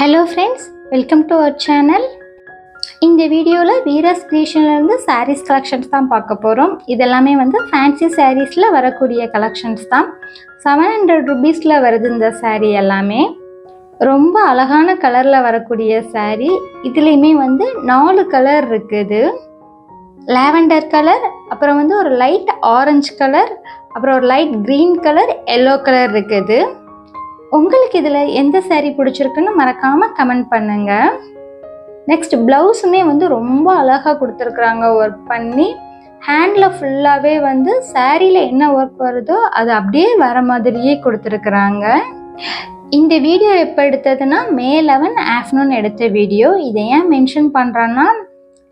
Hello friends, welcome to our channel. இந்த வீடியோவில் Veeras கிரியேஷன்லேருந்து saris collections தான் பார்க்க போகிறோம். இதெல்லாமே ஃபேன்சி சாரீஸில் வரக்கூடிய கலெக்ஷன்ஸ் தான். 700 ருபீஸில் வருது இந்த சாரீ எல்லாமே. ரொம்ப அழகான கலரில் வரக்கூடிய சாரீ. இதுலேயுமே 4 கலர் இருக்குது. லாவெண்டர் கலர், அப்புறம் ஒரு லைட் ஆரஞ்சு கலர், அப்புறம் ஒரு light green colour, yellow colour இருக்குது. உங்களுக்கு இதில் எந்த சாரீ பிடிச்சிருக்குன்னு மறக்காமல் கமெண்ட் பண்ணுங்கள். நெக்ஸ்ட் ப்ளவுஸுமே ரொம்ப அழகாக கொடுத்துருக்குறாங்க. ஒர்க் பண்ணி ஹேண்டில் ஃபுல்லாகவே சாரியில் என்ன ஒர்க் வருதோ அது அப்படியே வர மாதிரியே கொடுத்துருக்குறாங்க. இந்த வீடியோ எப்போ எடுத்ததுன்னா மே 11 ஆஃப்டர்நூன் எடுத்த வீடியோ. இதை ஏன் மென்ஷன் பண்ணுறேன்னா,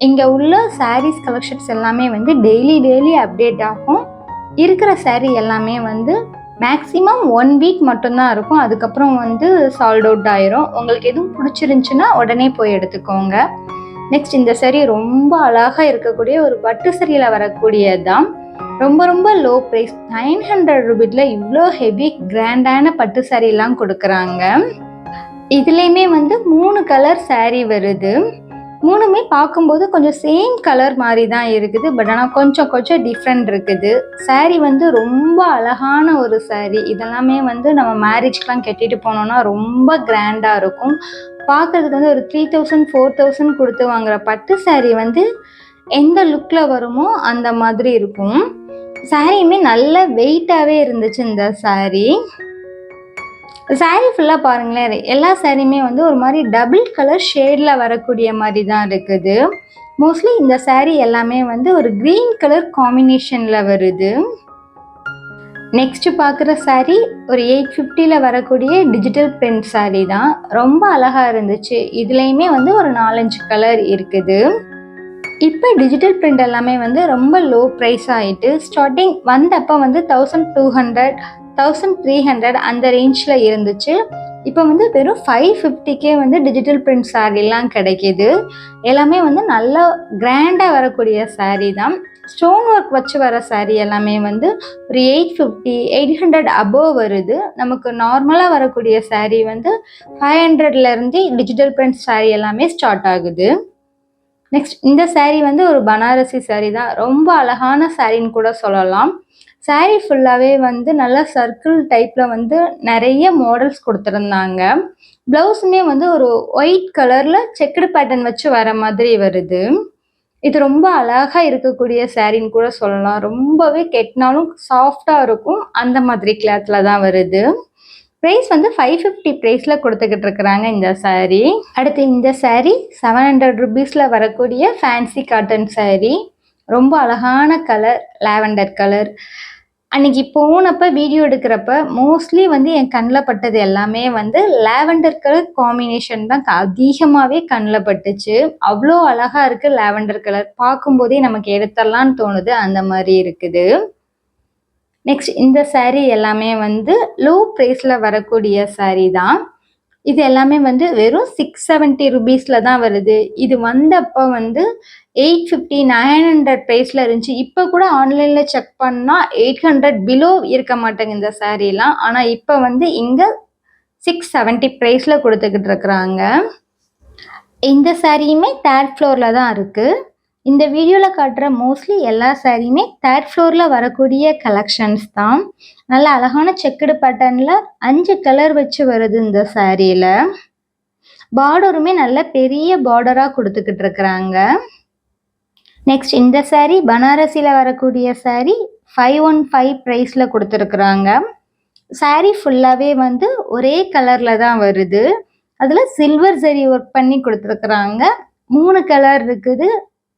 இங்கே உள்ள சாரீஸ் கலெக்ஷன்ஸ் எல்லாமே டெய்லி அப்டேட் ஆகும். இருக்கிற சாரீ எல்லாமே மேக்ஸிமம் 1 வீக் மட்டும்தான் இருக்கும். அதுக்கப்புறம் சால்ட் அவுட் ஆயிரும். உங்களுக்கு எதுவும் பிடிச்சிருந்துச்சுன்னா உடனே போய் எடுத்துக்கோங்க. நெக்ஸ்ட் இந்த சாரீ ரொம்ப அழகாக இருக்கக்கூடிய ஒரு பட்டு சாரியில் வரக்கூடியதான். ரொம்ப லோ ப்ரைஸ் 900 ருபீஸில் இவ்வளோ ஹெவி கிராண்டான பட்டு சாரீலாம் கொடுக்குறாங்க. இதுலேயுமே 3 கலர் சாரீ வருது. 3மே பார்க்கும்போது கொஞ்சம் சேம் கலர் மாதிரி தான் இருக்குது. பட் ஆனால் கொஞ்சம் டிஃப்ரெண்ட் இருக்குது. சாரீ ரொம்ப அழகான ஒரு சாரீ. இதெல்லாமே நம்ம மேரேஜ்க்கெலாம் கட்டிட்டு போனோம்னா ரொம்ப கிராண்டாக இருக்கும். பார்க்குறதுக்கு ஒரு 3000 4000 கொடுத்து வாங்குற பட்டு சாரீ எந்த லுக்கில் வருமோ அந்த மாதிரி இருக்கும். சாரியுமே நல்ல வெயிட்டாகவே இருந்துச்சு இந்த சாரீ. சாரீ ஃபுல்லாக பாருங்களேன், எல்லா சாரியுமே ஒரு மாதிரி டபுள் கலர் ஷேடில் வரக்கூடிய மாதிரி தான் இருக்குது. மோஸ்ட்லி இந்த சாரீ எல்லாமே ஒரு க்ரீன் கலர் காம்பினேஷனில் வருது. நெக்ஸ்ட் பார்க்குற சாரீ ஒரு 850ல் வரக்கூடிய டிஜிட்டல் பிரிண்ட் சாரீ தான். ரொம்ப அழகாக இருந்துச்சு. இதுலேயுமே ஒரு 4-5 கலர் இருக்குது. இப்போ டிஜிட்டல் பிரிண்ட் எல்லாமே ரொம்ப லோ ப்ரைஸ் ஆகிட்டு, ஸ்டார்டிங் வந்தப்போ 1200 1300 அந்த ரேஞ்சில் இருந்துச்சு. இப்போ வெறும் 550க்கே டிஜிட்டல் பிரிண்ட் சாரீலாம் கிடைக்கிது. எல்லாமே நல்ல கிராண்டாக வரக்கூடிய சாரீ தான். ஸ்டோன் ஒர்க் வச்சு வர சாரீ எல்லாமே ஒரு 850 800 அபோவ் வருது. நமக்கு நார்மலாக வரக்கூடிய சாரீ 500லேருந்து டிஜிட்டல் பிரிண்ட் சாரீ எல்லாமே ஸ்டார்ட் ஆகுது. நெக்ஸ்ட் இந்த சாரீ ஒரு பனாரசி சாரீ தான். ரொம்ப அழகான சாரின்னு கூட சொல்லலாம். சாரீ ஃபுல்லாகவே நல்லா சர்க்கிள் டைப்பில் நிறைய மாடல்ஸ் கொடுத்துருந்தாங்க. ப்ளவுஸுமே ஒரு ஒயிட் கலரில் செக்குடு பேட்டர்ன் வச்சு வர மாதிரி வருது. இது ரொம்ப அழகாக இருக்கக்கூடிய சாரின்னு கூட சொல்லலாம். ரொம்பவே கெட்டினாலும் சாஃப்டாக இருக்கும். அந்த மாதிரி கிளாத்தில் தான் வருது. ப்ரைஸ் 550 ப்ரைஸில் கொடுத்துக்கிட்டு இருக்கிறாங்க இந்த சாரீ. அடுத்து இந்த சாரீ 700 ருபீஸில் வரக்கூடிய ஃபேன்சி காட்டன் சாரீ. ரொம்ப அழகான கலர், லாவெண்டர் கலர். அன்றைக்கி போனப்போ வீடியோ எடுக்கிறப்ப மோஸ்ட்லி என் கண்ணில் பட்டது எல்லாமே லாவெண்டர் கலர் காம்பினேஷன் தான் அதிகமாகவே கண்ணில் பட்டுச்சு. அவ்வளோ அழகாக இருக்குது லாவெண்டர் கலர். பார்க்கும்போதே நமக்கு எடுத்துடலான்னு தோணுது. அந்த மாதிரி இருக்குது. நெக்ஸ்ட் இந்த சாரீ எல்லாமே லோ ப்ரைஸில் வரக்கூடிய சாரீ தான். இது எல்லாமே வெறும் 670 ருபீஸில் தான் வருது. இது வந்தப்போ 850 900 ப்ரைஸில் இருந்துச்சு. இப்போ கூட ஆன்லைனில் செக் பண்ணால் 800 பிலோ இருக்க மாட்டேங்க இந்த சாரீலாம். ஆனால் இப்போ இங்கே 670 ப்ரைஸில் கொடுத்துக்கிட்டு இருக்கிறாங்க. இந்த சாரியுமே 3rd ஃப்ளோரில் தான் இருக்குது. இந்த வீடியோவில் காட்டுற மோஸ்ட்லி எல்லா சாரியுமே 3rd ஃப்ளோரில் வரக்கூடிய கலெக்ஷன்ஸ் தான். நல்ல அழகான செக்குடு பேட்டர்னில் 5 கலர் வச்சு வருது இந்த சாரியில். பார்டருமே நல்ல பெரிய பார்டராக கொடுத்துக்கிட்டு இருக்கிறாங்க. நெக்ஸ்ட் இந்த சாரீ பனாரசியில் வரக்கூடிய சாரீ 515 ப்ரைஸில் கொடுத்துருக்குறாங்க. சாரீ ஃபுல்லாகவே ஒரே கலரில் தான் வருது. அதில் சில்வர் ஜரி ஒர்க் பண்ணி கொடுத்துருக்குறாங்க. 3 கலர் இருக்குது.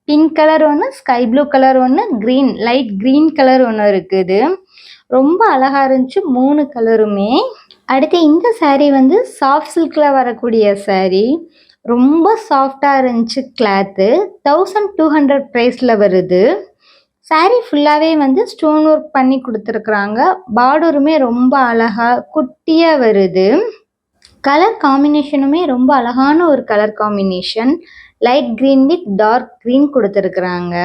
பிங்க் கலர் ஒன்று, ஸ்கை ப்ளூ கலர் ஒன்று, க்ரீன் லைட் க்ரீன் கலர் ஒன்று இருக்குது. ரொம்ப அழகாக இருந்துச்சு 3 கலருமே. அடுத்து இந்த சாரீ சாஃப்ட் சில்கில் வரக்கூடிய சாரீ. ரொம்ப சாஃப்டாக இருந்துச்சு கிளாத்து. 1200 ப்ரைஸில் வருது. சாரீ ஃபுல்லாகவே ஸ்டோன் ஒர்க் பண்ணி கொடுத்துருக்குறாங்க. பார்டருமே ரொம்ப அழகாக குட்டியாக வருது. கலர் காம்பினேஷனுமே ரொம்ப அழகான ஒரு colour combination. Light green with dark green கொடுத்துருக்குறாங்க.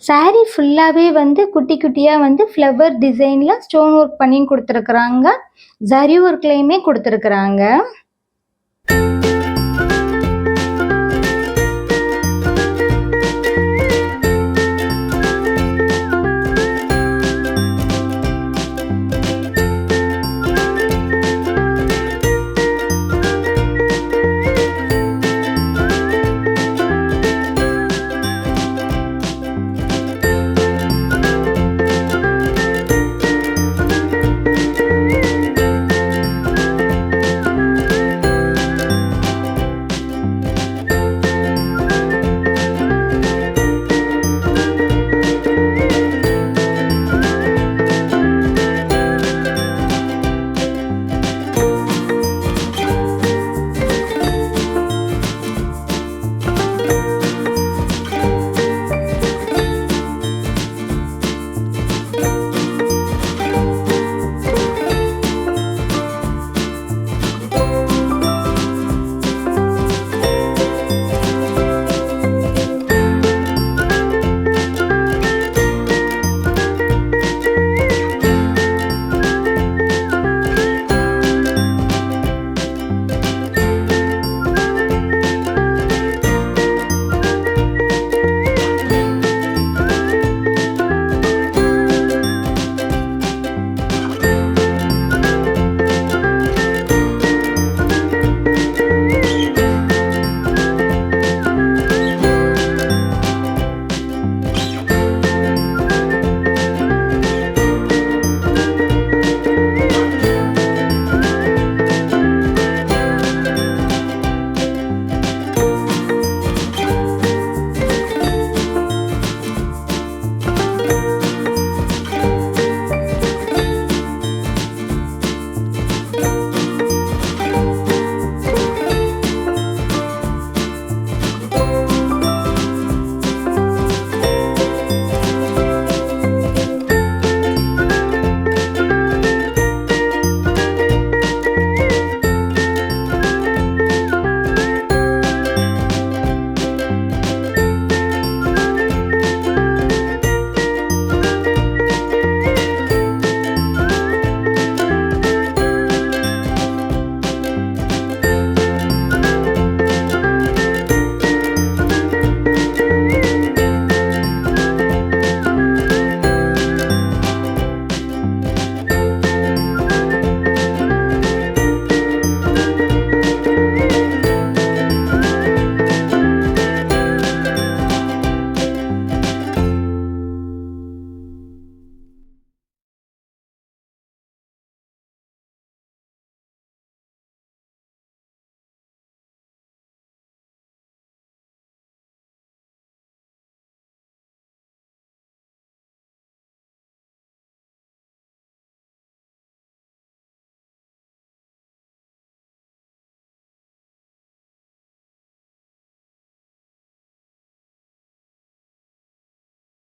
சாரீ ஃபுல்லாகவே குட்டி குட்டியாக ஃப்ளவர் டிசைனில் ஸ்டோன் ஒர்க் பண்ணி கொடுத்துருக்குறாங்க. ஜரி ஒர்க்லேயுமே கொடுத்துருக்குறாங்க.